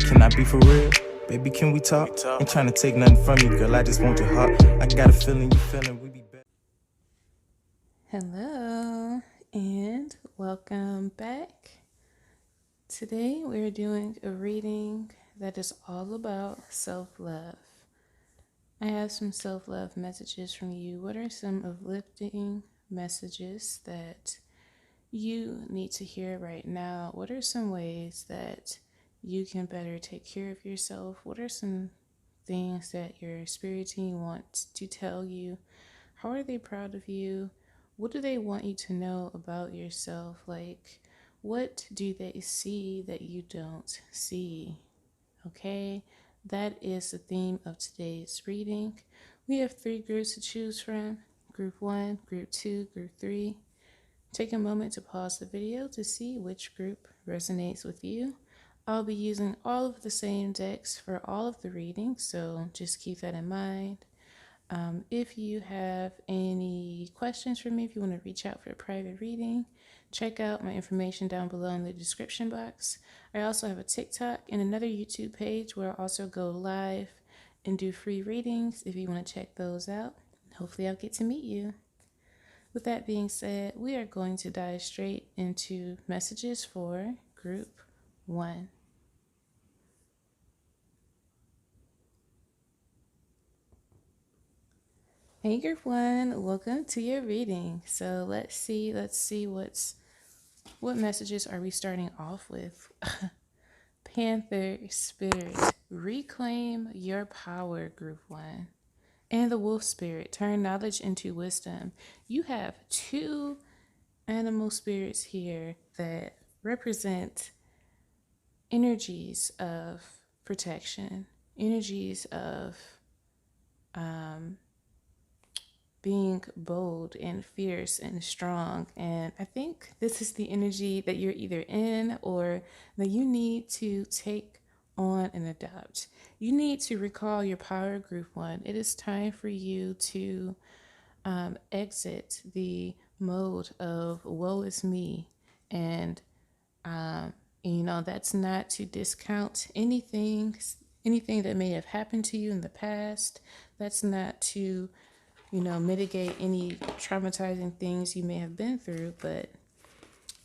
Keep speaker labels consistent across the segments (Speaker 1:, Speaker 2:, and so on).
Speaker 1: Can I be for real? Baby, can we talk? Ain't trying to take nothing from you, girl. I just want your heart. I got a feeling you feeling we be better.
Speaker 2: Hello and welcome back. Today we're doing a reading that is all about self-love. I have some self-love messages from you. What are some uplifting messages that you need to hear right now? What are some ways that you can better take care of yourself? What are some things that your spirit team wants to tell you? How are they proud of you? What do they want you to know about yourself? Like, what do they see that you don't see? Okay, that is the theme of today's reading. We have 3 groups to choose from: Group 1, Group 2, Group 3. Take a moment to pause the video to see which group resonates with you. I'll be using all of the same decks for all of the readings, so just keep that in mind. If you have any questions for me, if you want to reach out for a private reading, check out my information down below in the description box. I also have a TikTok and another YouTube page where I also go live and do free readings if you want to check those out. Hopefully I'll get to meet you. With that being said, we are going to dive straight into messages for Group 1. Hey Group 1, welcome to your reading. So let's see what messages are we starting off with? Panther Spirit, reclaim your power, Group 1. And the Wolf Spirit, turn knowledge into wisdom. You have 2 animal spirits here that represent energies of protection, energies of being bold and fierce and strong. And I think this is the energy that you're either in or that you need to take on and adopt. You need to recall your power, Group 1. It is time for you to exit the mode of woe is me. And, that's not to discount anything that may have happened to you in the past. That's not to mitigate any traumatizing things you may have been through, but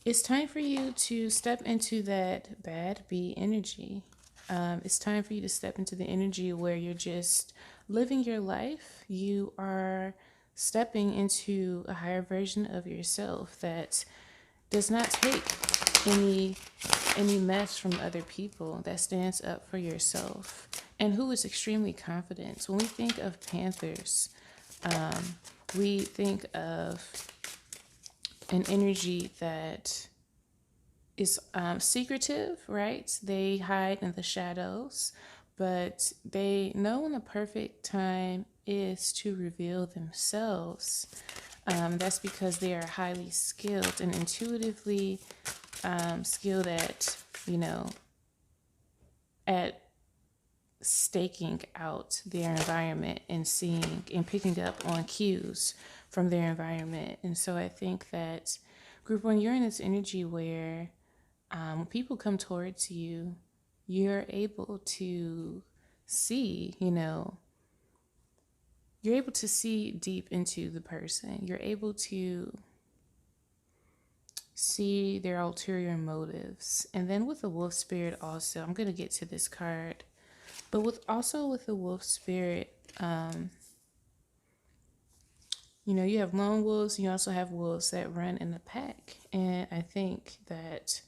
Speaker 2: it's time for you to step into that bad bee energy. It's time for you to step into the energy where you're just living your life. You are stepping into a higher version of yourself that does not take any mess from other people, that stands up for yourself, and who is extremely confident. When we think of Panthers, we think of an energy that is secretive, right? They hide in the shadows, but they know when the perfect time is to reveal themselves. That's because they are highly skilled and intuitively skilled at staking out their environment and seeing and picking up on cues from their environment. And so I think that Group 1, you're in this energy where when people come towards you, you're able to see, you're able to see deep into the person. You're able to see their ulterior motives. And then with the wolf spirit also, I'm going to get to this card, but with the wolf spirit, you have lone wolves, you also have wolves that run in a pack. And I think that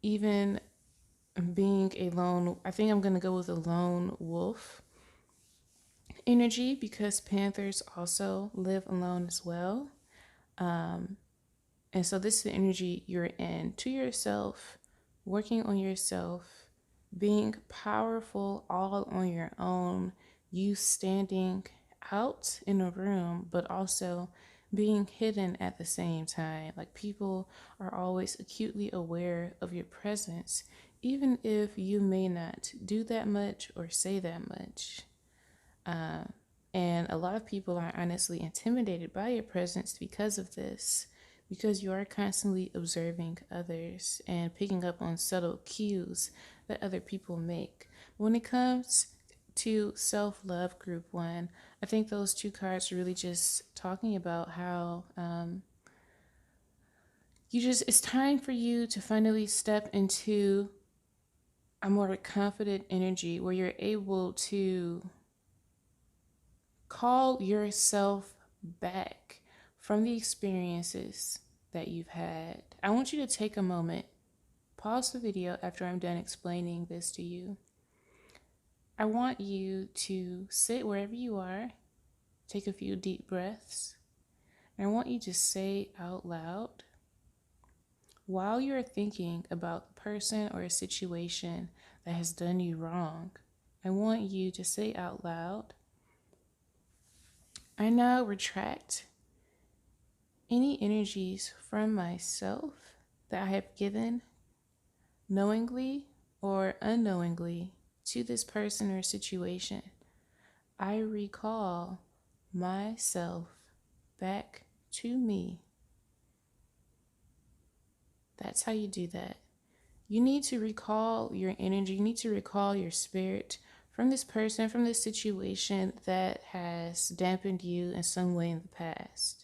Speaker 2: even being a lone, I think I'm going to go with a lone wolf energy because Panthers also live alone as well. And so this is the energy you're in to yourself, working on yourself, being powerful all on your own, you standing out in a room, but also being hidden at the same time. Like, people are always acutely aware of your presence, even if you may not do that much or say that much. And a lot of people are honestly intimidated by your presence because of this, because you are constantly observing others and picking up on subtle cues that other people make. When it comes to self-love, group one, I think those two cards are really just talking about how it's time for you to finally step into a more confident energy where you're able to call yourself back from the experiences that you've had. I want you to take a moment, pause the video after I'm done explaining this to you. I want you to sit wherever you are, take a few deep breaths, and I want you to say out loud, while you're thinking about the person or a situation that has done you wrong, I want you to say out loud, I now retract any energies from myself that I have given knowingly or unknowingly to this person or situation. I recall myself back to me. That's how you do that. You need to recall your energy. You need to recall your spirit from this person, from this situation that has dampened you in some way in the past.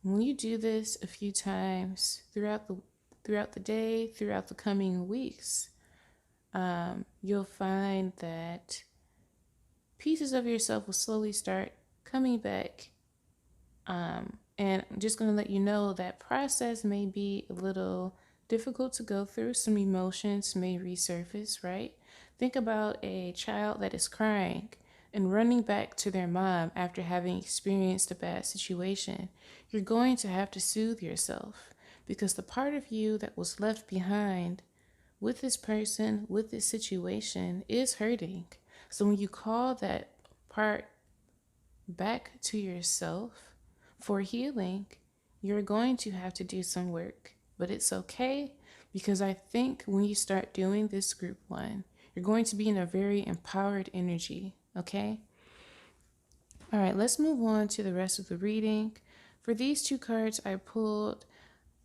Speaker 2: When you do this a few times throughout the day, throughout the coming weeks, you'll find that pieces of yourself will slowly start coming back. And I'm just going to let you know that process may be a little difficult to go through. Some emotions may resurface, right? Think about a child that is crying and running back to their mom after having experienced a bad situation. You're going to have to soothe yourself because the part of you that was left behind with this person, with this situation, is hurting. So when you call that part back to yourself for healing, you're going to have to do some work, but it's okay because I think when you start doing this group one, you're going to be in a very empowered energy, okay? All right, let's move on to the rest of the reading. For these two cards, I pulled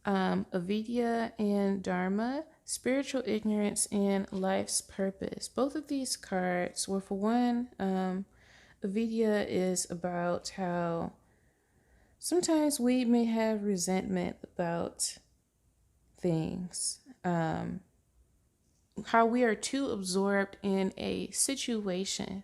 Speaker 2: Avidya and Dharma, Spiritual Ignorance and Life's Purpose. Both of these cards were, for one, Avidya is about how sometimes we may have resentment about things, how we are too absorbed in a situation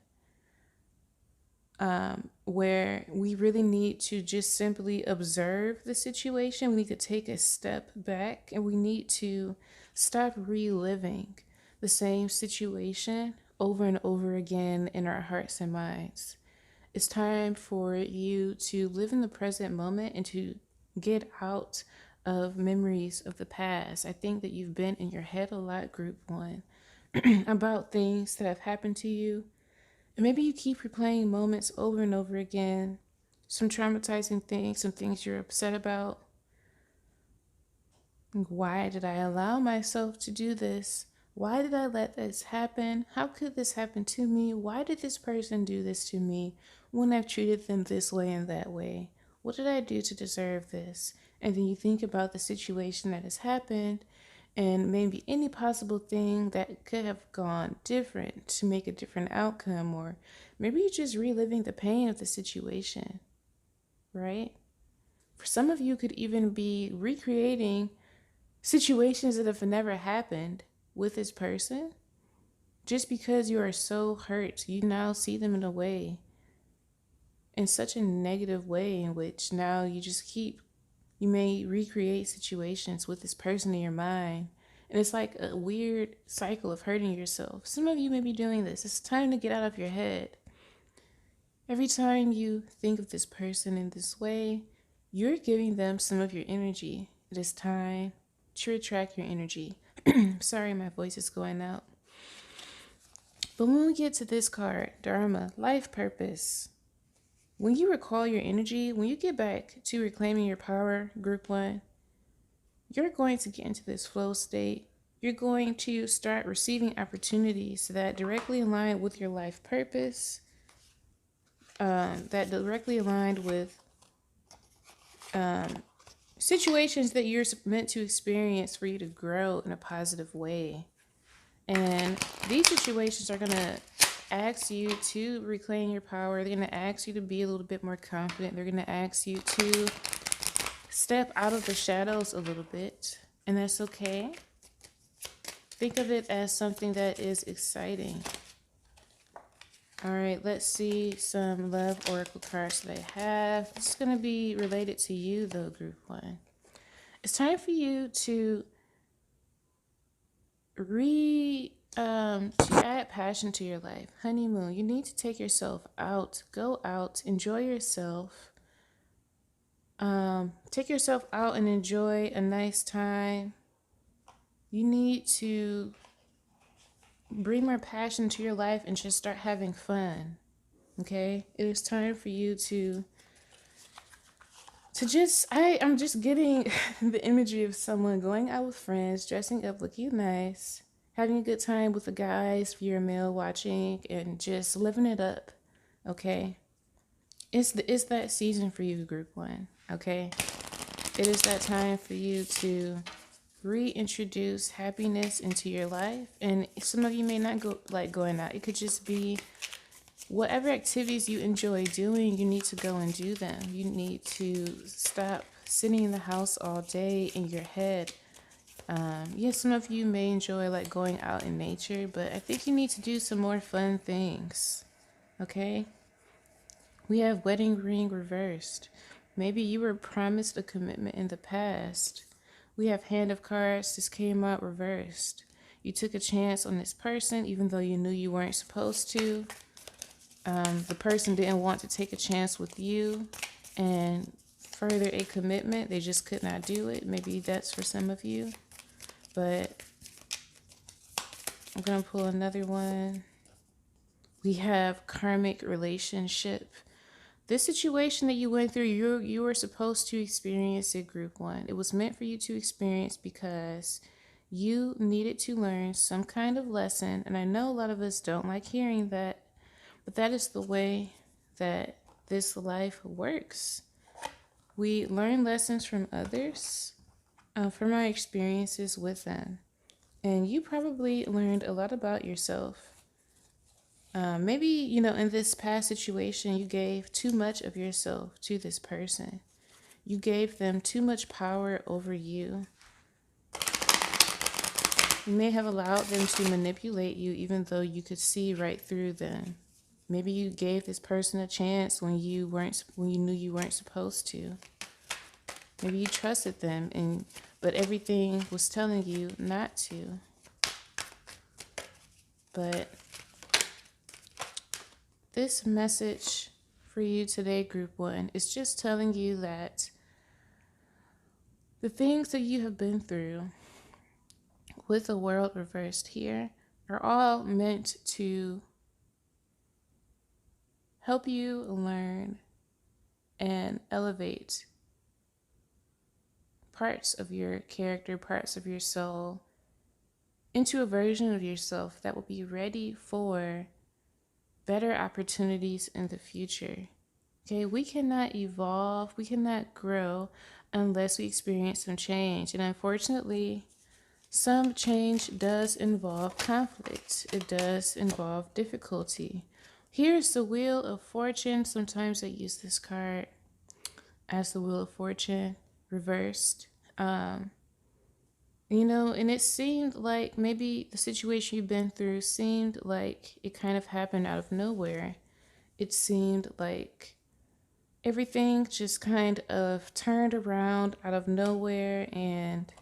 Speaker 2: where we really need to just simply observe the situation. We need to take a step back and we need to stop reliving the same situation over and over again in our hearts and minds. It's time for you to live in the present moment and to get out of memories of the past. I think that you've been in your head a lot, group one, about things that have happened to you. And maybe you keep replaying moments over and over again, some traumatizing things, some things you're upset about. Why did I allow myself to do this? Why did I let this happen? How could this happen to me? Why did this person do this to me when I've treated them this way and that way? What did I do to deserve this? And then you think about the situation that has happened and maybe any possible thing that could have gone different to make a different outcome, or maybe you're just reliving the pain of the situation, right? For some of you, could even be recreating situations that have never happened with this person. Just because you are so hurt, you now see them in a way, in such a negative way, in which now you may recreate situations with this person in your mind. And it's like a weird cycle of hurting yourself. Some of you may be doing this. It's time to get out of your head. Every time you think of this person in this way, you're giving them some of your energy. It is time to retract your energy. Sorry, my voice is going out. But when we get to this card, Dharma, life purpose, when you recall your energy, when you get back to reclaiming your power, group one, you're going to get into this flow state. You're going to start receiving opportunities that directly align with your life purpose, that directly aligned with situations that you're meant to experience for you to grow in a positive way. And these situations are going to ask you to reclaim your power. They're going to ask you to be a little bit more confident. They're going to ask you to step out of the shadows a little bit. And that's okay. Think of it as something that is exciting. All right, let's see some love oracle cards that I have. It's going to be related to you, though, group one. It's time for you to add passion to your life. Honeymoon. You need to take yourself out. Go out. Enjoy yourself. Take yourself out and enjoy a nice time. You need to bring more passion to your life and just start having fun. Okay? It is time for you to I'm just getting the imagery of someone going out with friends, dressing up, looking nice, having a good time with the guys if you're a male watching, and just living it up. Okay? It's that season for you, group one. Okay? It is that time for you to reintroduce happiness into your life. And some of you may not like going out. It could just be whatever activities you enjoy doing, you need to go and do them. You need to stop sitting in the house all day in your head. Yes, some of you may enjoy like going out in nature, but I think you need to do some more fun things. Okay? We have wedding ring reversed. Maybe you were promised a commitment in the past. We have hand of cards. This came out reversed. You took a chance on this person even though you knew you weren't supposed to. The person didn't want to take a chance with you and further a commitment. They just could not do it. Maybe that's for some of you. But I'm going to pull another one. We have karmic relationship. This situation that you went through, you were supposed to experience it, group one. It was meant for you to experience because you needed to learn some kind of lesson. And I know a lot of us don't like hearing that, but that is the way that this life works. We learn lessons from others, from our experiences with them. And you probably learned a lot about yourself. Maybe, in this past situation, you gave too much of yourself to this person. You gave them too much power over you. You may have allowed them to manipulate you even though you could see right through them. Maybe you gave this person a chance when you knew you weren't supposed to. Maybe you trusted them, but everything was telling you not to. But this message for you today, group one, is just telling you that the things that you have been through with the world reversed here are all meant to help you learn and elevate parts of your character, parts of your soul, into a version of yourself that will be ready for better opportunities in the future. Okay, we cannot evolve, we cannot grow unless we experience some change. And unfortunately, some change does involve conflict. It does involve difficulty. Here's the Wheel of Fortune. Sometimes I use this card as the Wheel of Fortune reversed. And it seemed like maybe the situation you've been through seemed like it kind of happened out of nowhere. It seemed like everything just kind of turned around out of nowhere, and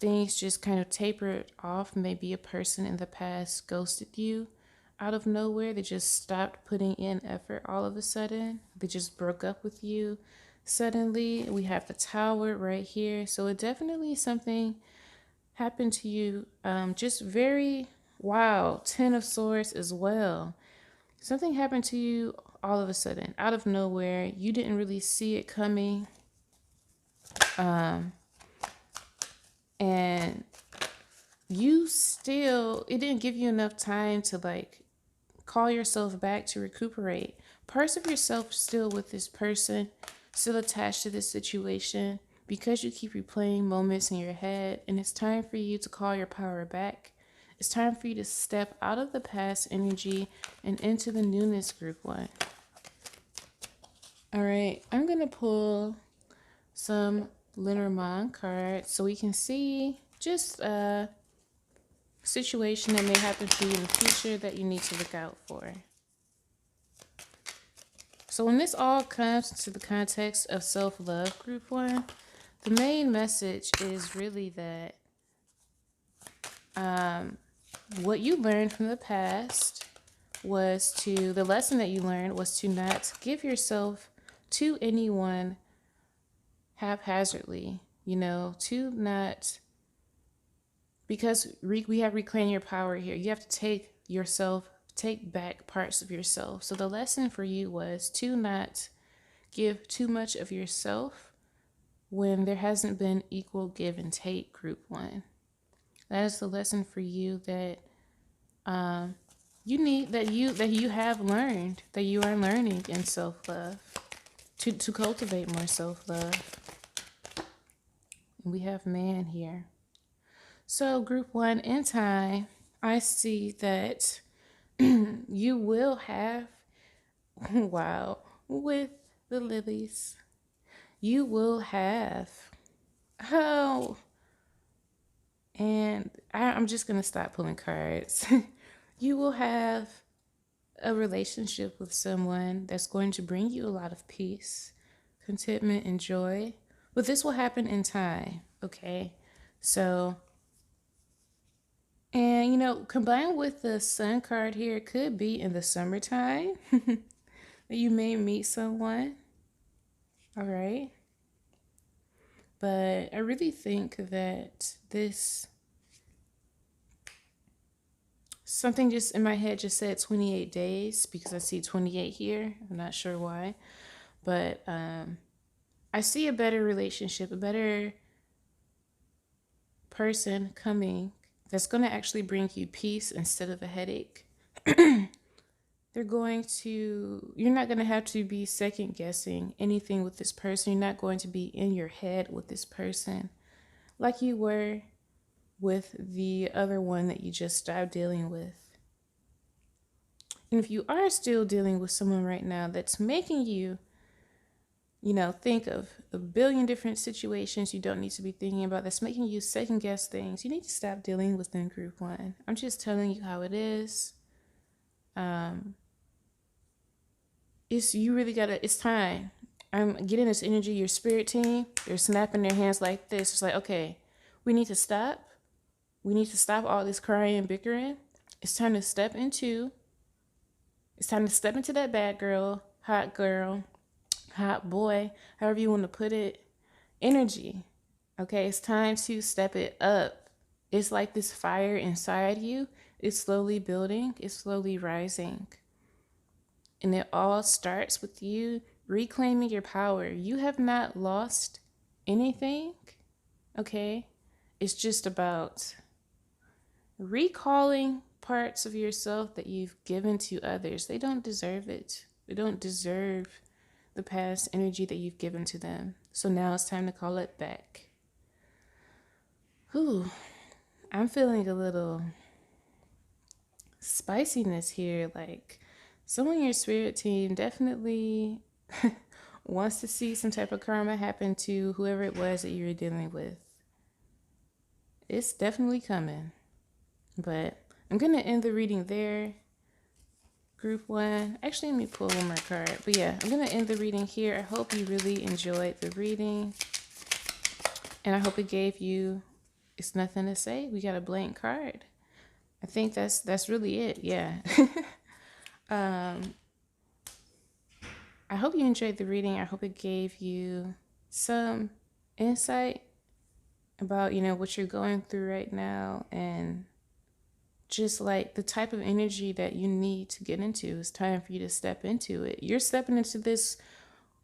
Speaker 2: things just kind of tapered off. Maybe a person in the past ghosted you out of nowhere. They just stopped putting in effort all of a sudden. They just broke up with you suddenly. We have the Tower right here. So it definitely something happened to you. Just very wow. 10 of Swords as well. Something happened to you all of a sudden, out of nowhere. You didn't really see it coming. And it didn't give you enough time to call yourself back to recuperate. Parts of yourself still with this person, still attached to this situation, because you keep replaying moments in your head, and it's time for you to call your power back It's time for you to step out of the past energy and into the newness, group one. All right, I'm going to pull some Lenormand cards so we can see just a situation that may happen to you in the future that you need to look out for. So when this all comes to the context of self-love, group one, the main message is really that what you learned from the past was the lesson that you learned was to not give yourself to anyone haphazardly, to not, because we have reclaimed your power here. You have to take back parts of yourself. So the lesson for you was to not give too much of yourself when there hasn't been equal give and take, group one. That is the lesson for you that you need, that you have learned, that you are learning in self-love, to cultivate more self-love. And we have man here. So group one, in time, I see that you will have, wow, with the lilies, you will have, and I'm just going to stop pulling cards. You will have a relationship with someone that's going to bring you a lot of peace, contentment, and joy. But this will happen in time, okay? So, and combined with the sun card here, it could be in the summertime that you may meet someone, all right? But I really think that something just in my head just said 28 days because I see 28 here. I'm not sure why. But I see a better relationship, a better person coming that's going to actually bring you peace instead of a headache. You're not going to have to be second guessing anything with this person. You're not going to be in your head with this person like you were with the other one that you just stopped dealing with. And if you are still dealing with someone right now that's making you, think of a billion different situations you don't need to be thinking about, that's making you second guess things, you need to stop dealing with them, group one. I'm just telling you how it is. It's time. I'm getting this energy, your spirit team, they're snapping their hands like this. It's like, okay, we need to stop. We need to stop all this crying and bickering. It's time to step into that bad girl, hot boy, however you want to put it, energy. Okay, it's time to step it up. It's like this fire inside you. It's slowly building. It's slowly rising. And it all starts with you reclaiming your power. You have not lost anything, okay? It's just about recalling parts of yourself that you've given to others. They don't deserve it. They don't deserve the past energy that you've given to them. So now it's time to call it back. Ooh, I'm feeling a little spiciness here. Like someone in your spirit team definitely wants to see some type of karma happen to whoever it was that you were dealing with. It's definitely coming. But I'm going to end the reading there. Group one. Actually, let me pull one more card. But yeah, I'm going to end the reading here. I hope you really enjoyed the reading. And I hope it gave you, it's nothing to say. We got a blank card. I think that's really it. Yeah. I hope you enjoyed the reading. I hope it gave you some insight about, what you're going through right now, and just like the type of energy that you need to get into. It's time for you to step into it. You're stepping into this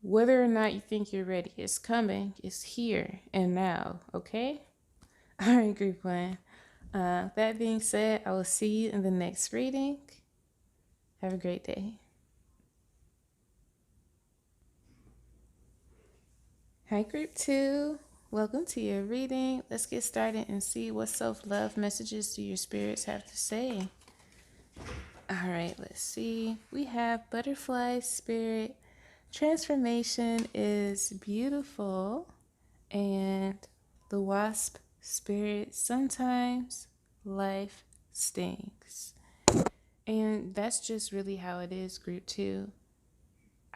Speaker 2: whether or not you think you're ready. It's coming. It's here and now. Okay? All right, group one. That being said, I will see you in the next reading. Have a great day. Hi, group two. Welcome to your reading. Let's get started and see what self-love messages do your spirits have to say. All right, let's see. We have Butterfly Spirit. Transformation is beautiful. And the Wasp Spirit, sometimes life stings. And that's just really how it is, group 2.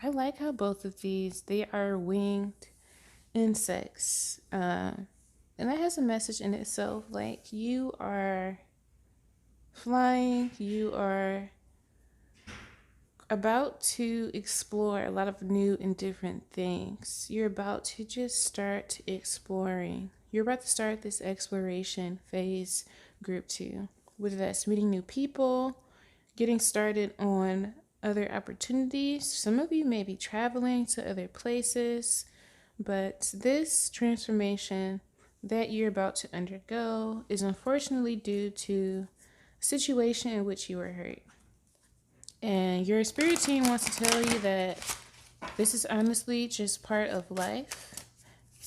Speaker 2: I like how both of these, they are winged insects. And that has a message in itself. Like, you are flying, you are about to explore a lot of new and different things. You're about to just start exploring. You're about to start this exploration phase, group 2. Whether that's meeting new people, getting started on other opportunities. Some of you may be traveling to other places, but this transformation that you're about to undergo is unfortunately due to a situation in which you were hurt. And your spirit team wants to tell you that this is honestly just part of life,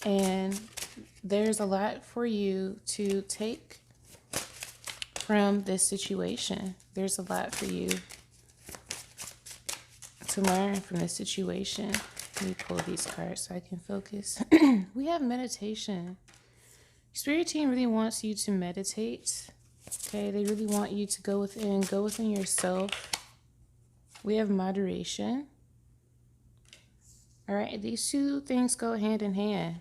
Speaker 2: and there's a lot for you to take from this situation. There's a lot for you to learn from this situation. Let me pull these cards so I can focus. We have meditation. Spirit team really wants you to meditate. Okay, they really want you to go within yourself. We have moderation. All right, these two things go hand in hand.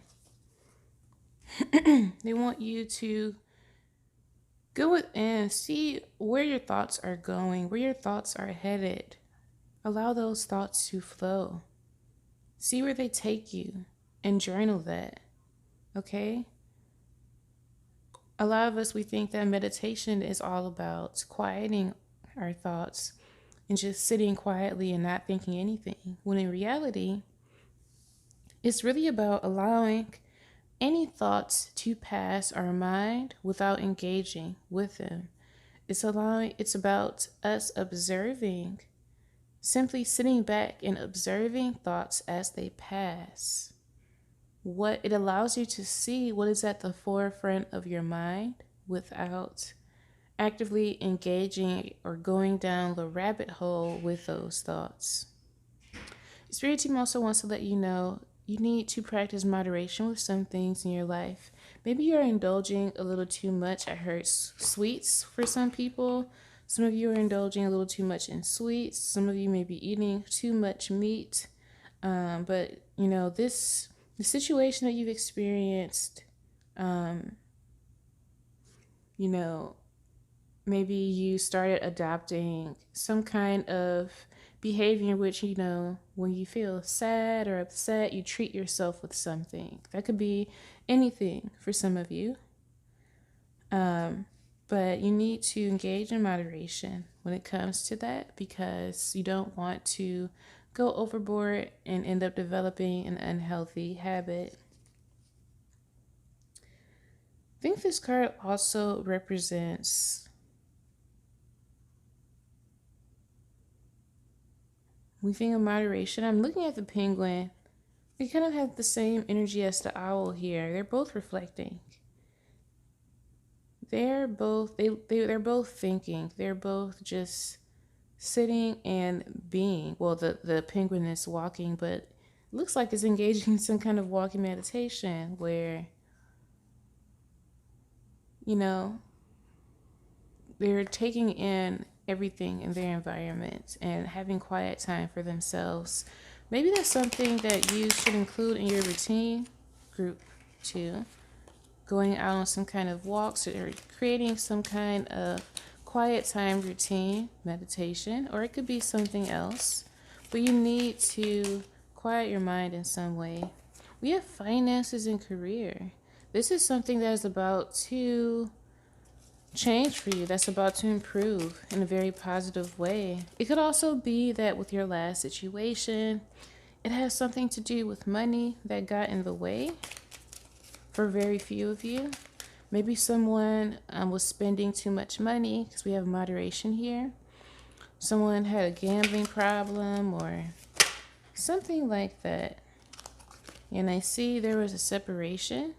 Speaker 2: They want you to go within, see where your thoughts are going, where your thoughts are headed. Allow those thoughts to flow. See where they take you and journal that, okay? A lot of us, we think that meditation is all about quieting our thoughts and just sitting quietly and not thinking anything, when in reality, it's really about allowing any thoughts to pass our mind without engaging with them. It's about us observing, simply sitting back and observing thoughts as they pass. What it allows you to see what is at the forefront of your mind without actively engaging or going down the rabbit hole with those thoughts. Spirit team also wants to let you know you need to practice moderation with some things in your life. Maybe you're indulging a little too much. I heard sweets for some people. Some of you are indulging a little too much in sweets. Some of you may be eating too much meat. But, you know, the situation that you've experienced, you know, maybe you started adopting some kind of behavior in which, you know, when you feel sad or upset, you treat yourself with something. That could be anything for some of you. But you need to engage in moderation when it comes to that, because you don't want to go overboard and end up developing an unhealthy habit. I think this card also represents we think of moderation. I'm looking at the penguin. We kind of have the same energy as the owl here. They're both reflecting. They're both thinking. They're both just sitting and being. Well, the penguin is walking, but it looks like it's engaging in some kind of walking meditation where, you know, they're taking in everything in their environment and having quiet time for themselves. Maybe that's something that you should include in your routine, group 2. Going out on some kind of walks or creating some kind of quiet time routine, meditation, or it could be something else. But you need to quiet your mind in some way. We have finances and career. This is something that is about to change for you, that's about to improve in a very positive way. It could also be that with your last situation, it has something to do with money that got in the way for very few of you. Maybe someone was spending too much money, because we have moderation here. Someone had a gambling problem or something like that. And I see there was a separation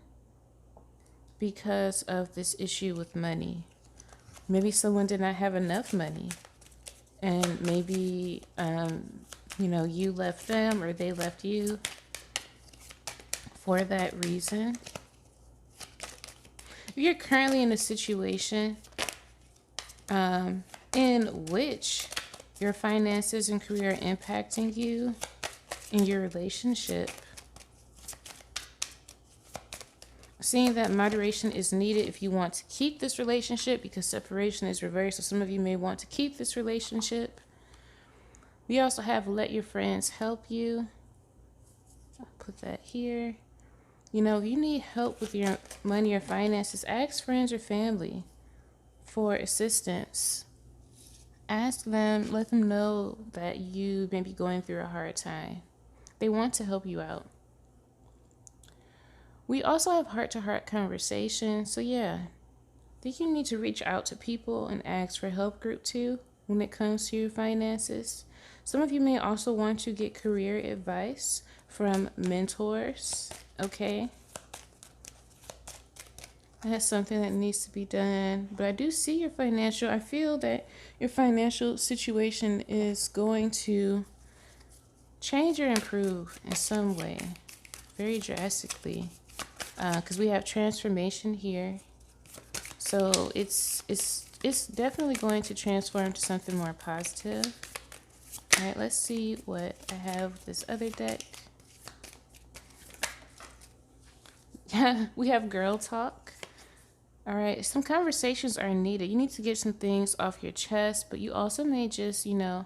Speaker 2: because of this issue with money. Maybe someone did not have enough money, and maybe, you left them or they left you for that reason. If you're currently in a situation in which your finances and career are impacting you in your relationship, seeing that moderation is needed if you want to keep this relationship, because separation is reversed. So some of you may want to keep this relationship. We also have let your friends help you. I'll put that here. If you need help with your money or finances, ask friends or family for assistance. Ask them, let them know that you may be going through a hard time. They want to help you out. We also have heart-to-heart conversations. So yeah, I think you need to reach out to people and ask for help group too when it comes to your finances. Some of you may also want to get career advice from mentors, okay? That's something that needs to be done. But I do see I feel that your financial situation is going to change or improve in some way, very drastically. Because we have transformation here. So it's definitely going to transform to something more positive. All right, let's see what I have with this other deck. We have girl talk. All right, some conversations are needed. You need to get some things off your chest, but you also may just, need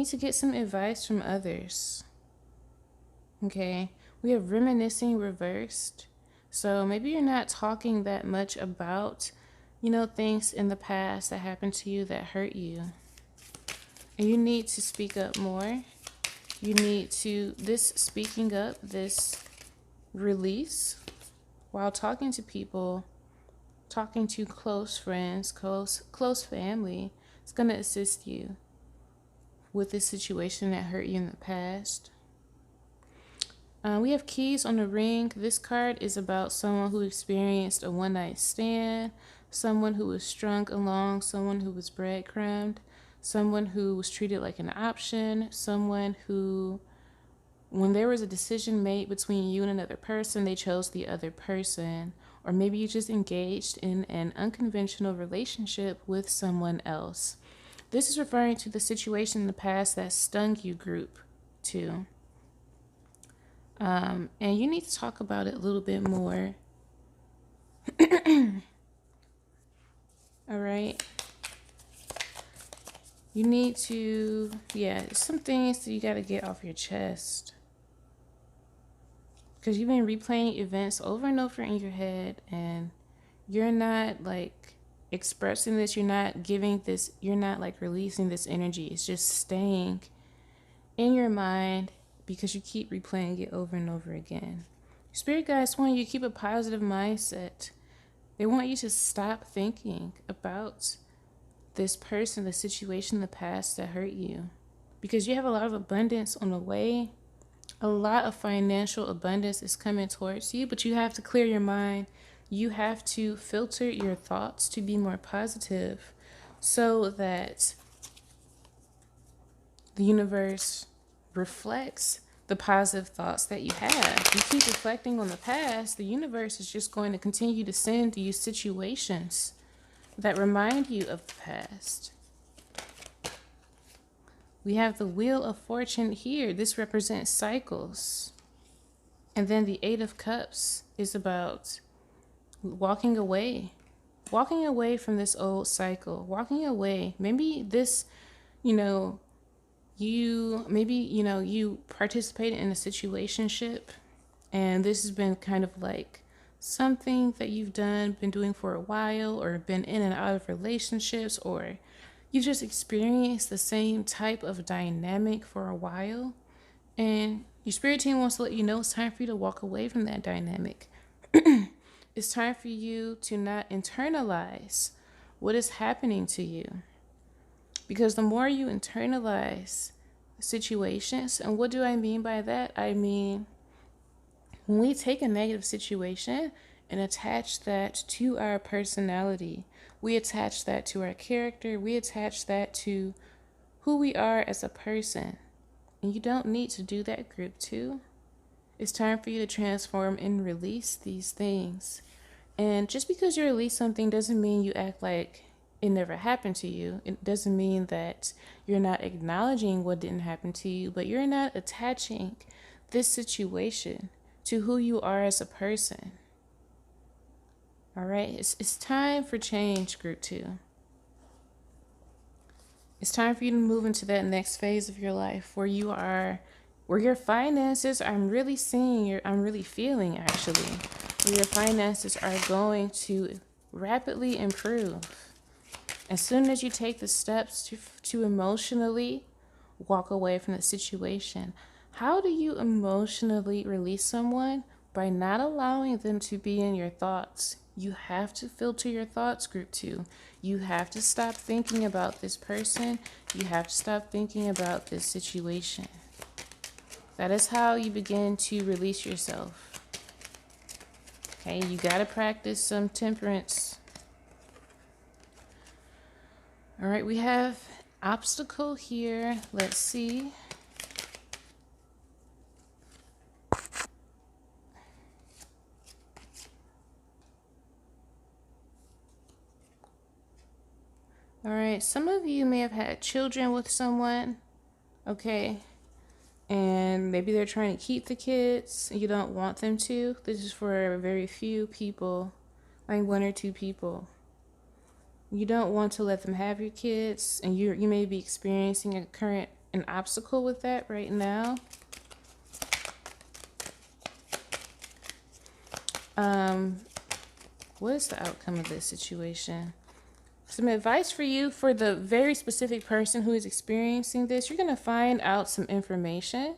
Speaker 2: to get some advice from others. Okay, we have reminiscing reversed. So maybe you're not talking that much about, things in the past that happened to you that hurt you. And you need to speak up more. You need to, this speaking up, this release while talking to people, talking to close friends, close family, it's going to assist you with this situation that hurt you in the past. We have keys on the ring. This card is about someone who experienced a one-night stand, someone who was strung along, someone who was breadcrumbed, someone who was treated like an option, someone who, when there was a decision made between you and another person, they chose the other person. Or maybe you just engaged in an unconventional relationship with someone else. This is referring to the situation in the past that stung you, group 2. And you need to talk about it a little bit more. All right. You need to, some things that you got to get off your chest. Because you've been replaying events over and over in your head, and you're not expressing this, you're not giving this, you're not releasing this energy. It's just staying in your mind because you keep replaying it over and over again. Spirit guides want you to keep a positive mindset. They want you to stop thinking about this person, the situation in the past that hurt you. Because you have a lot of abundance on the way. A lot of financial abundance is coming towards you, but you have to clear your mind. You have to filter your thoughts to be more positive so that the universe reflects the positive thoughts that you have. You keep reflecting on the past, the universe is just going to continue to send you situations that remind you of the past. We have the Wheel of Fortune here. This represents cycles. And then the 8 of Cups is about walking away from this old cycle, walking away. Maybe this, you participated in a situationship, and this has been kind of something that you've been doing for a while, or been in and out of relationships, or you just experienced the same type of dynamic for a while, and your spirit team wants to let you know it's time for you to walk away from that dynamic. It's time for you to not internalize what is happening to you. Because the more you internalize situations, and what do I mean by that? I mean, when we take a negative situation and attach that to our personality. We attach that to our character. We attach that to who we are as a person. And you don't need to do that, group 2. It's time for you to transform and release these things. And just because you release something doesn't mean you act like it never happened to you. It doesn't mean that you're not acknowledging what didn't happen to you, but you're not attaching this situation to who you are as a person. All right, it's time for change, group 2. It's time for you to move into that next phase of your life where your finances, I'm really feeling actually, where your finances are going to rapidly improve. As soon as you take the steps to emotionally walk away from the situation. How do you emotionally release someone? By not allowing them to be in your thoughts. You have to filter your thoughts, group 2. You have to stop thinking about this person. You have to stop thinking about this situation. That is how you begin to release yourself. Okay, you got to practice some temperance. All right, we have obstacle here. Let's see. All right, some of you may have had children with someone, okay? And maybe they're trying to keep the kids. You don't want them to. This is for very few people, like 1 or 2 people. You don't want to let them have your kids, and you may be experiencing an obstacle with that right now. What is the outcome of this situation? Some advice for you, for the very specific person who is experiencing this. You're going to find out some information,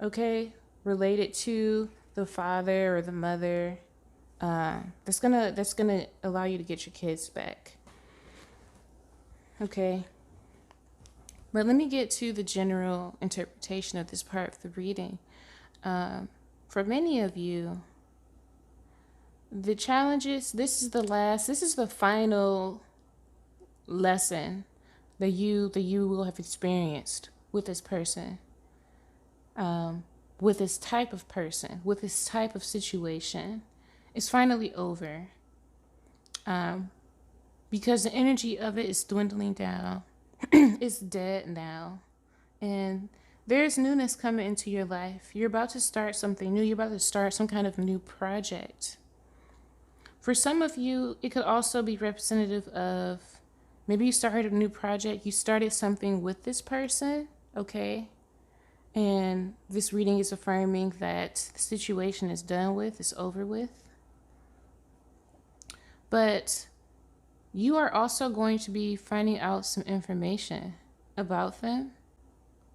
Speaker 2: okay, related to the father or the mother. That's gonna allow you to get your kids back. Okay. But let me get to the general interpretation of this part of the reading. For many of you, the challenges, this is the final lesson that you will have experienced with this person, with this type of person, with this type of situation. It's finally over, because the energy of it is dwindling down. It's dead now, and there's newness coming into your life. You're about to start something new. You're about to start some kind of new project. For some of you, it could also be representative of maybe you started a new project. You started something with this person, okay? And this reading is affirming that the situation is done with, it's over with. But you are also going to be finding out some information about them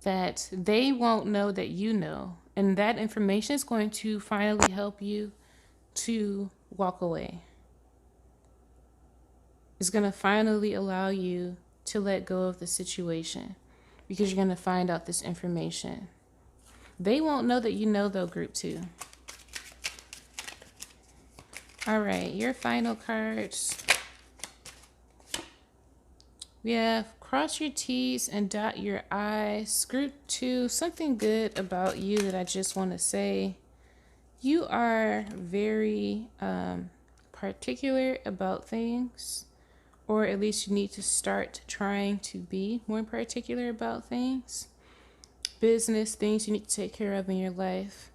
Speaker 2: that they won't know that you know. And that information is going to finally help you to walk away. It's going to finally allow you to let go of the situation because you're going to find out this information. They won't know that you know, though, group 2. All right, your final cards. We have cross your T's and dot your I's. Group 2, something good about you that I just want to say. You are very particular about things, or at least you need to start trying to be more particular about things. Business, things you need to take care of in your life.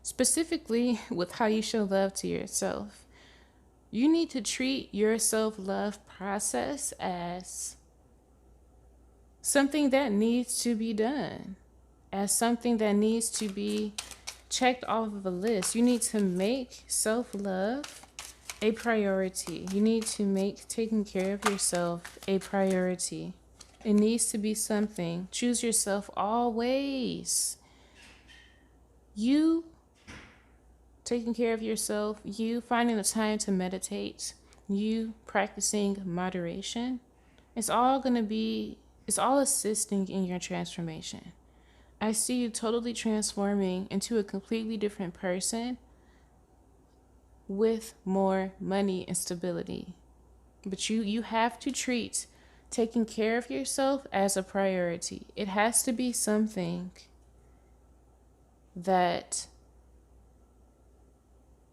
Speaker 2: Specifically with how you show love to yourself. You need to treat your self-love process as something that needs to be done, as something that needs to be checked off of a list. You need to make self-love a priority. You need to make taking care of yourself a priority. It needs to be something. Choose yourself always. You taking care of yourself, you finding the time to meditate, you practicing moderation, it's all assisting in your transformation. I see you totally transforming into a completely different person with more money and stability. But you have to treat taking care of yourself as a priority. It has to be something that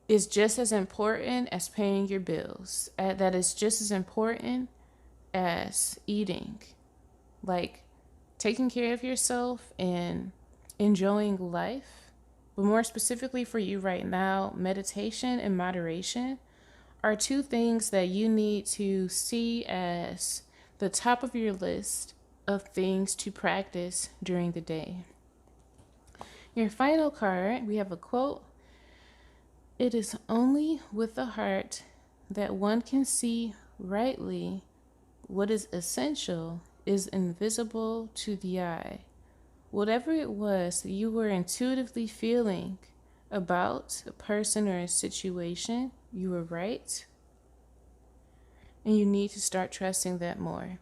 Speaker 2: is just as important as paying your bills, that is just as important as eating. Like taking care of yourself and enjoying life, but more specifically for you right now, meditation and moderation are two things that you need to see as the top of your list of things to practice during the day. Your final card, we have a quote. It is only with the heart that one can see rightly what is essential is invisible to the eye. Whatever it was that you were intuitively feeling about a person or a situation, you were right. And you need to start trusting that more.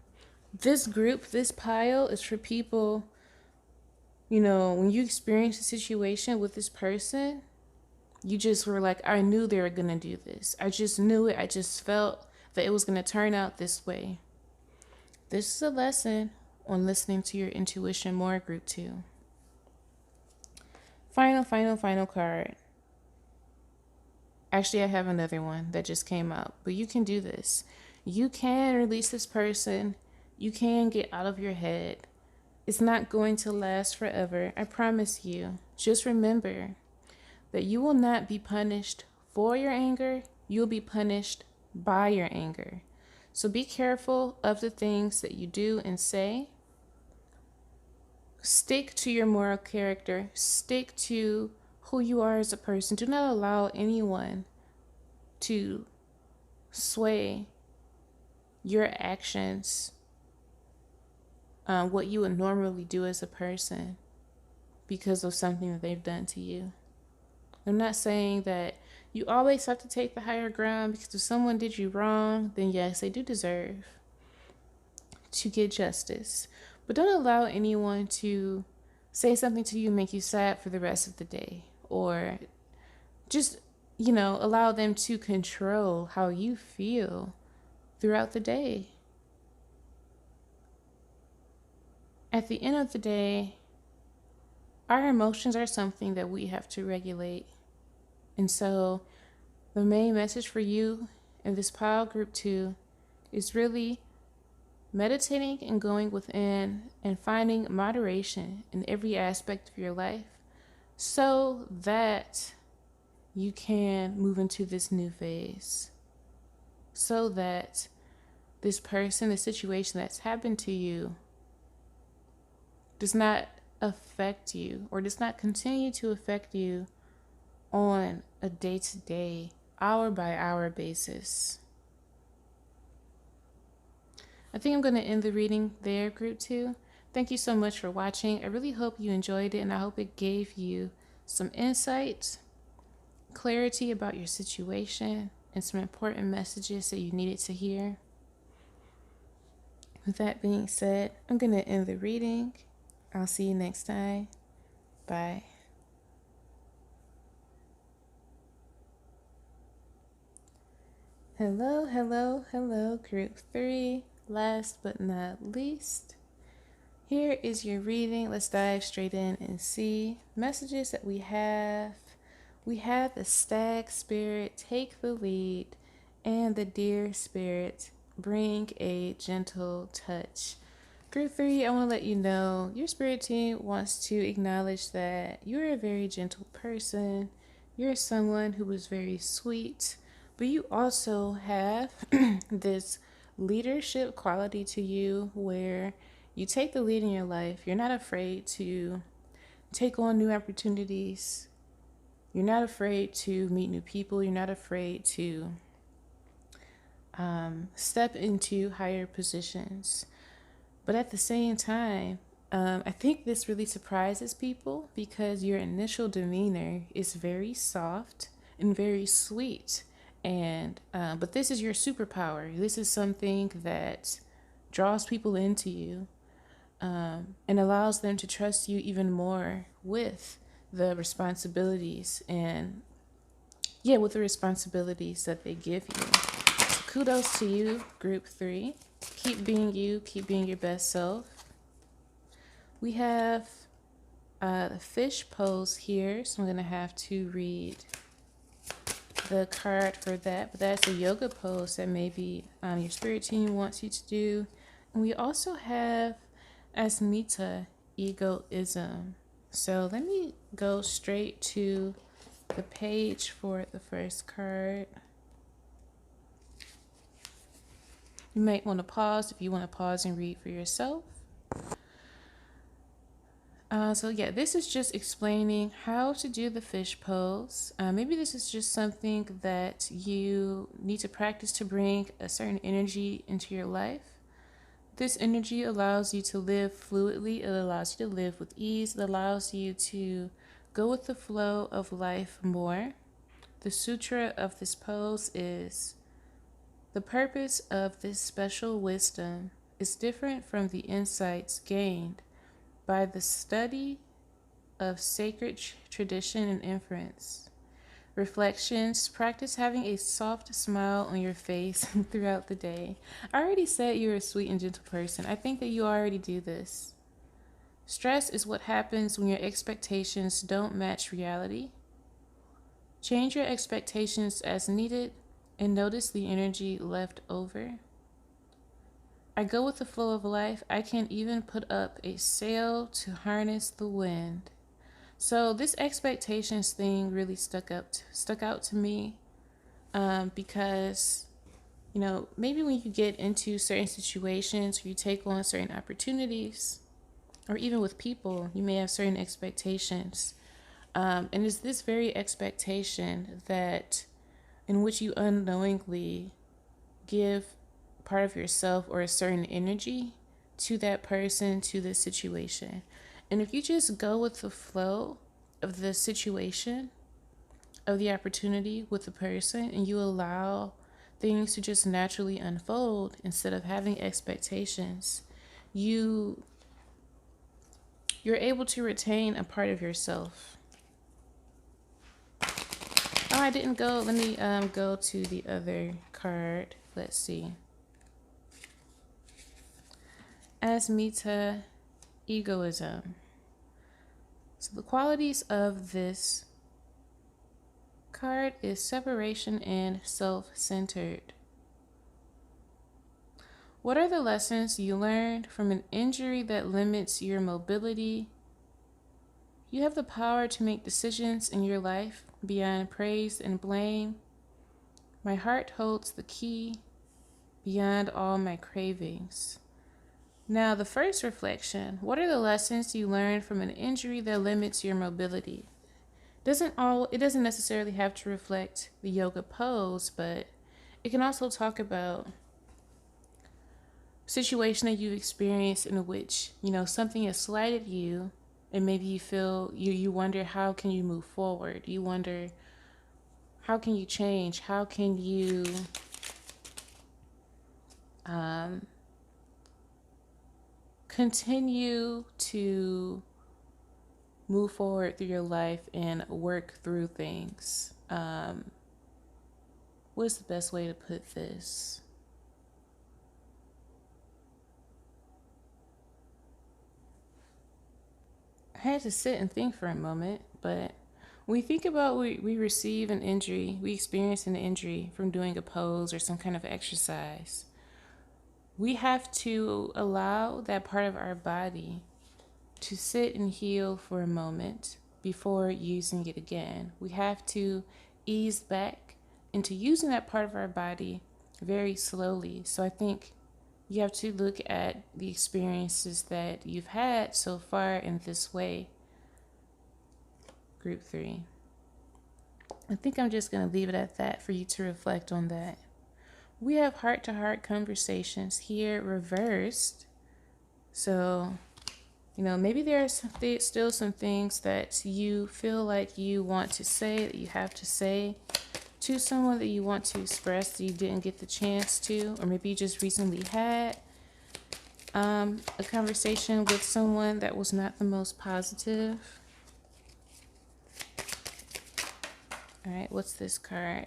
Speaker 2: This group, this pile is for people, when you experience a situation with this person, you just were like, I knew they were going to do this. I just knew it. I just felt that it was going to turn out this way. This is a lesson on listening to your intuition more, group 2. Final card. Actually, I have another one that just came out, but you can do this. You can release this person. You can get out of your head. It's not going to last forever. I promise you. Just remember that you will not be punished for your anger. You'll be punished by your anger. So be careful of the things that you do and say. Stick to your moral character. Stick to who you are as a person. Do not allow anyone to sway your actions, what you would normally do as a person, because of something that they've done to you. I'm not saying that you always have to take the higher ground, because if someone did you wrong, then yes, they do deserve to get justice. But don't allow anyone to say something to you and make you sad for the rest of the day, or just, allow them to control how you feel throughout the day. At the end of the day, our emotions are something that we have to regulate. And so the main message for you in this pile, group 2, is really meditating and going within and finding moderation in every aspect of your life so that you can move into this new phase. So that this person, the situation that's happened to you, does not affect you or does not continue to affect you on a day-to-day, hour-by-hour basis. I think I'm going to end the reading there, group 2. Thank you so much for watching. I really hope you enjoyed it, and I hope it gave you some insight, clarity about your situation, and some important messages that you needed to hear. With that being said, I'm going to end the reading. I'll see you next time. Bye. Hello, group 3. Last but not least, here is your reading. Let's dive straight in and see messages that we have. We have the Stag Spirit, take the lead, and the Deer Spirit, bring a gentle touch. Group 3, I want to let you know your spirit team wants to acknowledge that you're a very gentle person. You're someone who is very sweet, but you also have this leadership quality to you where you take the lead in your life. You're not afraid to take on new opportunities. You're not afraid to meet new people. You're not afraid to step into higher positions. But at the same time, I think this really surprises people because your initial demeanor is very soft and very sweet. And but this is your superpower. This is something that draws people into you. and allows them to trust you even more with the responsibilities and with the responsibilities that they give you. So kudos to you, group 3. Keep being you, keep being your best self. We have the fish pose here, so I'm going to have to read the card for that, but that's a yoga pose that maybe your spirit team wants you to do. And we also have Asmita, egoism. So let me go straight to the page for the first card. You might want to pause if you want to pause and read for yourself. This is just explaining how to do the fish pose. Maybe this is just something that you need to practice to bring a certain energy into your life. This energy allows you to live fluidly. It allows you to live with ease. It allows you to go with the flow of life more. The sutra of this pose is, the purpose of this special wisdom is different from the insights gained by the study of sacred tradition and inference. Reflections, practice having a soft smile on your face throughout the day. I already said you're a sweet and gentle person. I think that you already do this. Stress is what happens when your expectations don't match reality. Change your expectations as needed and notice the energy left over. I go with the flow of life. I can even put up a sail to harness the wind. So this expectations thing really stuck out to me because, maybe when you get into certain situations, or you take on certain opportunities, or even with people, you may have certain expectations. And it's this very expectation that in which you unknowingly give part of yourself or a certain energy to that person, to this situation. And if you just go with the flow of the situation, of the opportunity with the person, and you allow things to just naturally unfold instead of having expectations, you're able to retain a part of yourself. Oh, I didn't go. Let me go to the other card. Let's see. Asmita, egoism. So the qualities of this card is separation and self-centered. What are the lessons you learned from an injury that limits your mobility? You have the power to make decisions in your life beyond praise and blame. My heart holds the key beyond all my cravings. Now, the first reflection, what are the lessons you learned from an injury that limits your mobility? It doesn't necessarily have to reflect the yoga pose, but it can also talk about a situation that you've experienced in which, something has slighted you, and maybe you feel, you wonder, how can you move forward? You wonder, how can you change? How can you continue to move forward through your life and work through things? What's the best way to put this? I had to sit and think for a moment, but when we think about we receive an injury, we experience an injury from doing a pose or some kind of exercise. We have to allow that part of our body to sit and heal for a moment before using it again. We have to ease back into using that part of our body very slowly. So I think you have to look at the experiences that you've had so far in this way. Group 3. I think I'm just going to leave it at that for you to reflect on that. We have heart-to-heart conversations here reversed. So, maybe there are still some things that you feel like you want to say, that you have to say to someone, that you want to express that you didn't get the chance to, or maybe you just recently had. A conversation with someone that was not the most positive. All right, what's this card?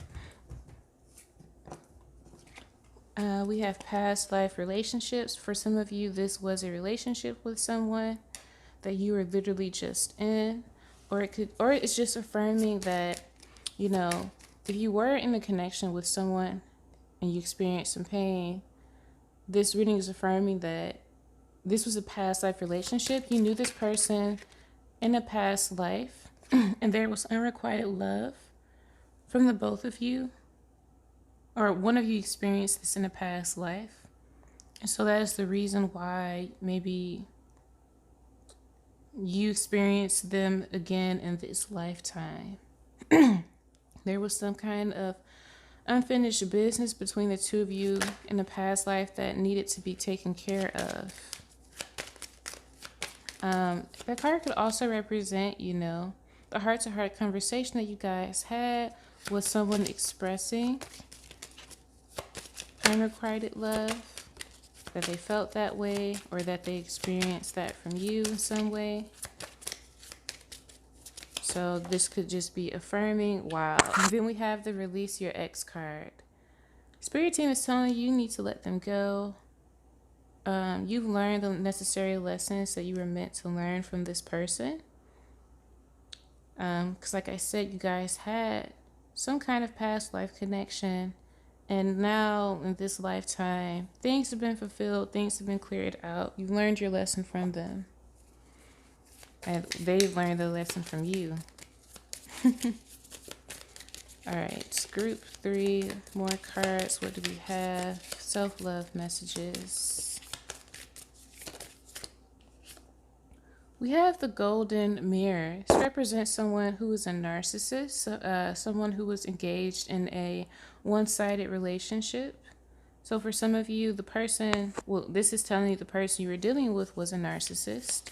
Speaker 2: We have past life relationships. For some of you, this was a relationship with someone that you were literally just in, or it's just affirming that, you know, if you were in a connection with someone and you experienced some pain, this reading is affirming that this was a past life relationship. You knew this person in a past life, and there was unrequited love from the both of you, or one of you experienced this in a past life. And so that is the reason why maybe you experienced them again in this lifetime. There was some kind of unfinished business between the two of you in a past life that needed to be taken care of. That card could also represent, you know, the heart-to-heart conversation that you guys had with someone expressing unrequited love, that they felt that way, or that they experienced that from you in some way. So this could just be affirming. Wow. And then we have the release your ex card. Spirit team is telling you need to let them go. You've learned the necessary lessons that you were meant to learn from this person. Because like I said, you guys had some kind of past life connection. And now in this lifetime, things have been fulfilled. Things have been cleared out. You've learned your lesson from them. And they've learned the lesson from you. All right, group 3, more cards. What do we have? Self-love messages. We have the golden mirror. This represents someone who is a narcissist, someone who was engaged in a one-sided relationship. So for some of you, the person, well, this is telling you the person you were dealing with was a narcissist.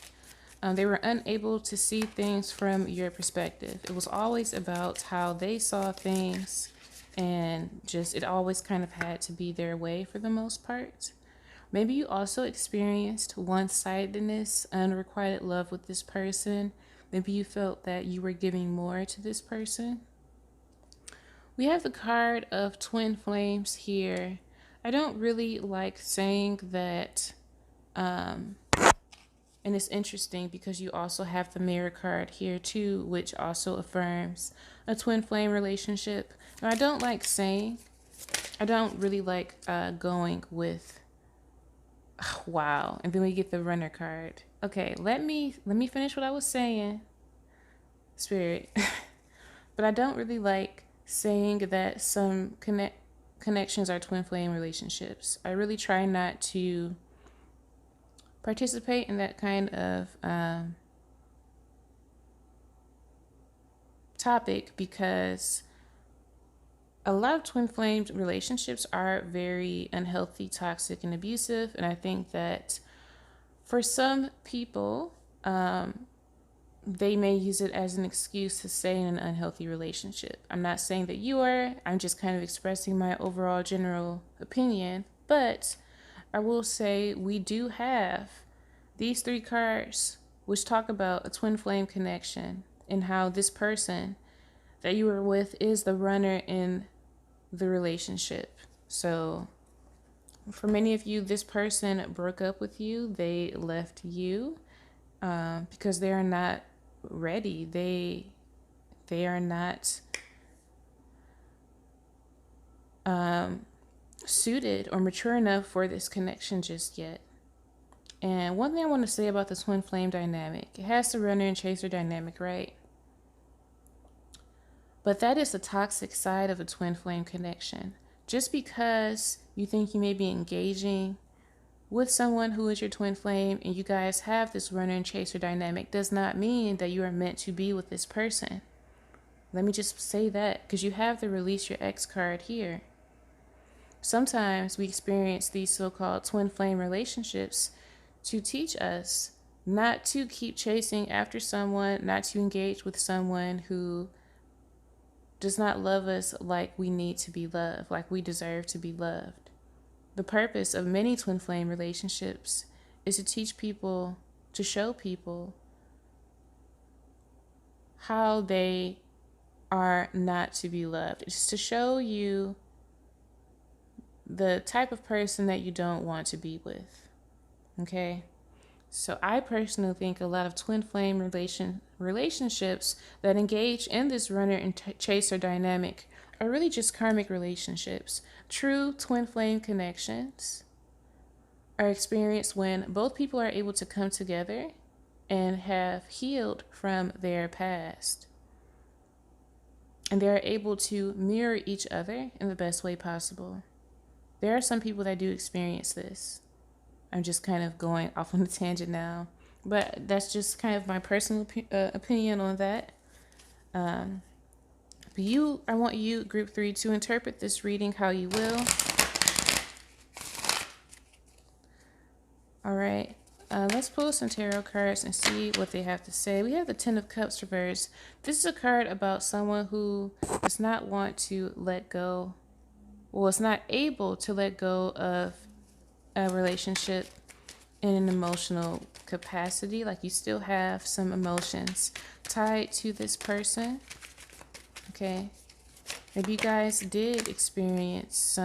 Speaker 2: They were unable to see things from your perspective. It was always about how they saw things, and just it always kind of had to be their way for the most part. Maybe you also experienced one-sidedness, unrequited love with this person. Maybe you felt that you were giving more to this person. We have the card of twin flames here. I don't really like saying that, and it's interesting because you also have the mirror card here too, which also affirms a twin flame relationship. Now, I don't really like going with, wow. And then we get the runner card. Okay, let me finish what I was saying, Spirit. But I don't really like saying that some connections are twin flame relationships. I really try not to participate in that kind of topic, because a lot of twin flame relationships are very unhealthy, toxic, and abusive. And I think that for some people, they may use it as an excuse to stay in an unhealthy relationship. I'm not saying that you are. I'm just kind of expressing my overall general opinion. But I will say we do have these 3 cards which talk about a twin flame connection and how this person that you were with is the runner in the relationship. So for many of you, this person broke up with you. They left you because they are not ready. They are not suited or mature enough for this connection just yet. And one thing I want to say about the twin flame dynamic, it has the runner and chaser dynamic, right? But that is the toxic side of a twin flame connection. Just because you think you may be engaging with someone who is your twin flame and you guys have this runner and chaser dynamic does not mean that you are meant to be with this person. Let me just say that, because you have the release your ex card here. Sometimes we experience these so-called twin flame relationships to teach us not to keep chasing after someone, not to engage with someone who does not love us like we need to be loved, like we deserve to be loved. The purpose of many twin flame relationships is to teach people, to show people how they are not to be loved. It's to show you the type of person that you don't want to be with. Okay? So I personally think a lot of twin flame relationships that engage in this runner and chaser dynamic are really just karmic relationships. True twin flame connections are experienced when both people are able to come together and have healed from their past. And they're able to mirror each other in the best way possible. There are some people that do experience this. I'm just kind of going off on a tangent now, but that's just kind of my personal opinion on that. But I want you, group 3, to interpret this reading how you will. All right, let's pull some tarot cards and see what they have to say. We have the 10 of Cups reversed. This is a card about someone who does not want to let go, well, is not able to let go of a relationship in an emotional capacity. Like you still have some emotions tied to this person. Okay, maybe you guys did experience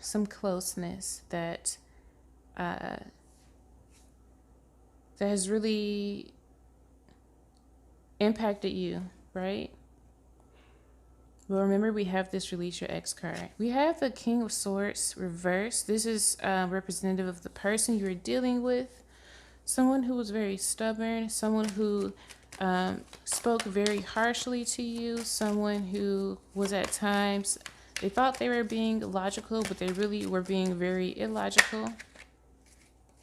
Speaker 2: some closeness that has really impacted you, right? But remember, we have this Release Your Ex card. We have the King of Swords reversed. This is representative of the person you're dealing with. Someone who was very stubborn. Someone who spoke very harshly to you. Someone who was at times, they thought they were being logical, but they really were being very illogical.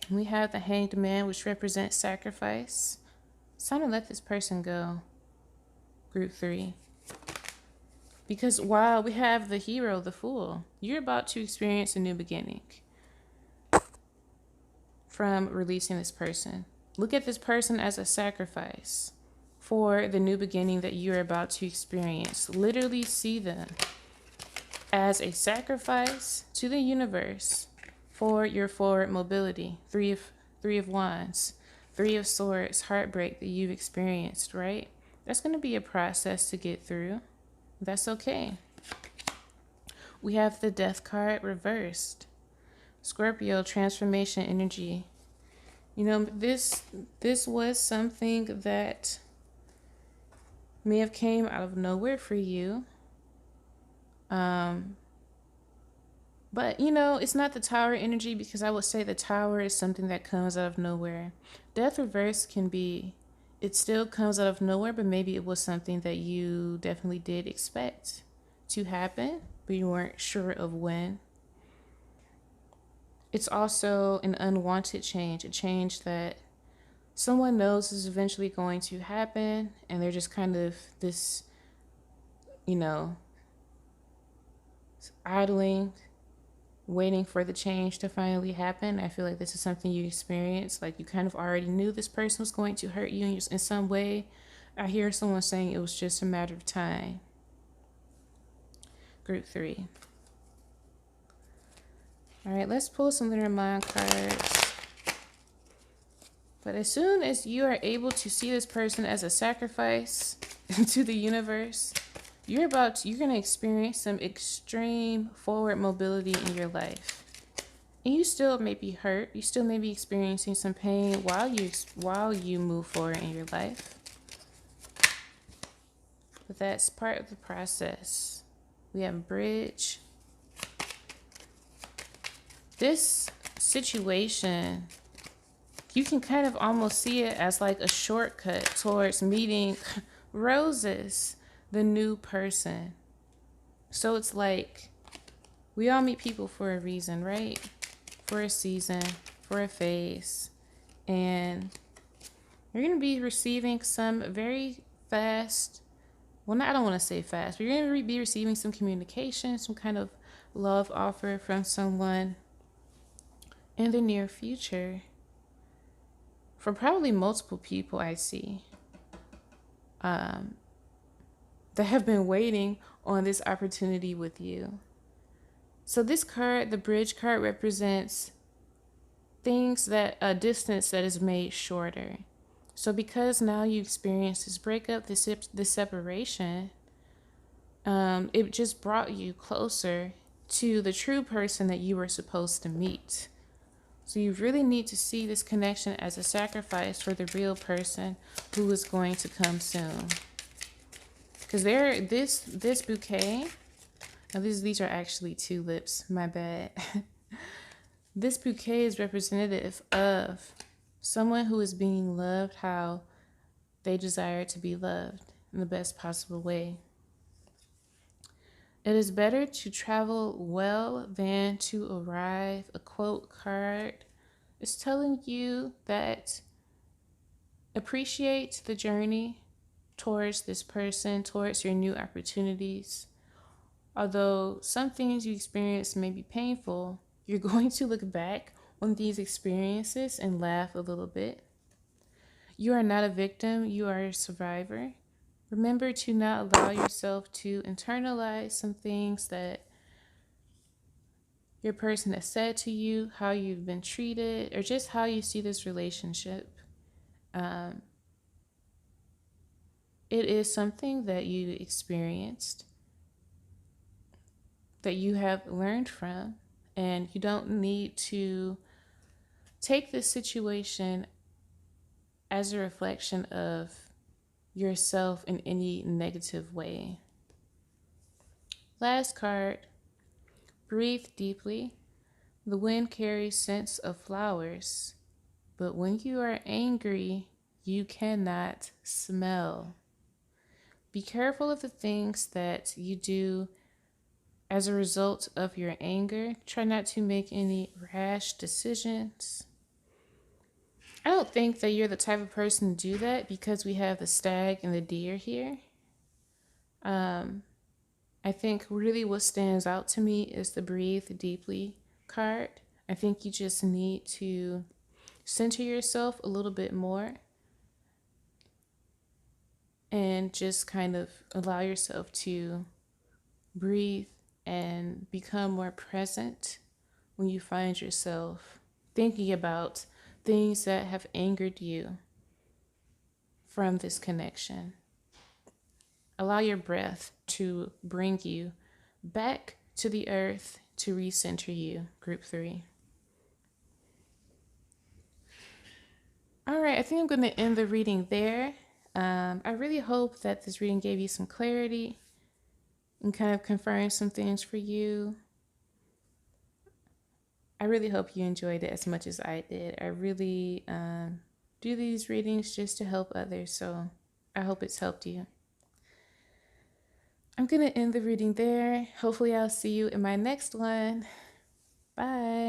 Speaker 2: And we have the Hanged Man, which represents sacrifice. It's time to let this person go. Group 3. Because while we have the Hero, the Fool, you're about to experience a new beginning from releasing this person. Look at this person as a sacrifice for the new beginning that you're about to experience. Literally see them as a sacrifice to the universe for your forward mobility. Three of Wands, 3 of Swords, heartbreak that you've experienced, right? That's going to be a process to get through. That's okay. We have the Death card reversed. Scorpio, transformation energy. You know, this was something that may have came out of nowhere for you. But, you know, it's not the Tower energy, because I would say the Tower is something that comes out of nowhere. Death reverse can be, it still comes out of nowhere, but maybe it was something that you definitely did expect to happen, but you weren't sure of when. It's also an unwanted change, a change that someone knows is eventually going to happen, and they're just kind of this, you know, idling, waiting for the change to finally happen. I feel like this is something you experienced. Like you kind of already knew this person was going to hurt you in some way. I hear someone saying it was just a matter of time. Group 3. All right, let's pull some Lenormand cards. But as soon as you are able to see this person as a sacrifice to the universe, you're going to experience some extreme forward mobility in your life. And you still may be hurt. You still may be experiencing some pain while you move forward in your life. But that's part of the process. We have Bridge. This situation, you can kind of almost see it as like a shortcut towards meeting Roses, the new person. So it's like we all meet people for a reason, right? For a season, for a phase. And you're going to be receiving some very fast, well, I don't want to say fast, but you're going to be receiving some communication, some kind of love offer from someone in the near future. From probably multiple people I see that have been waiting on this opportunity with you. So this card, the Bridge card, represents things that a distance that is made shorter. So because now you experience this breakup, this separation, it just brought you closer to the true person that you were supposed to meet. So you really need to see this connection as a sacrifice for the real person who is going to come soon. Because this bouquet, now these are actually tulips, my bad. This bouquet is representative of someone who is being loved how they desire to be loved in the best possible way. It is better to travel well than to arrive. A quote card is telling you that appreciate the journey towards this person, towards your new opportunities. Although some things you experience may be painful, you're going to look back on these experiences and laugh a little bit. You are not a victim, you are a survivor. Remember to not allow yourself to internalize some things that your person has said to you, how you've been treated, or just how you see this relationship. It is something that you experienced, that you have learned from, and you don't need to take this situation as a reflection of yourself in any negative way. Last card, breathe deeply. The wind carries scents of flowers, but when you are angry, you cannot smell. Be careful of the things that you do as a result of your anger. Try not to make any rash decisions. I don't think that you're the type of person to do that because we have the stag and the deer here. I think really what stands out to me is the breathe deeply card. I think you just need to center yourself a little bit more and just kind of allow yourself to breathe and become more present when you find yourself thinking about things that have angered you from this connection. Allow your breath to bring you back to the earth to recenter you, group 3. All right, I think I'm going to end the reading there. I really hope that this reading gave you some clarity and kind of confirmed some things for you. I really hope you enjoyed it as much as I did. I really do these readings just to help others, so I hope it's helped you. I'm going to end the reading there. Hopefully I'll see you in my next one. Bye.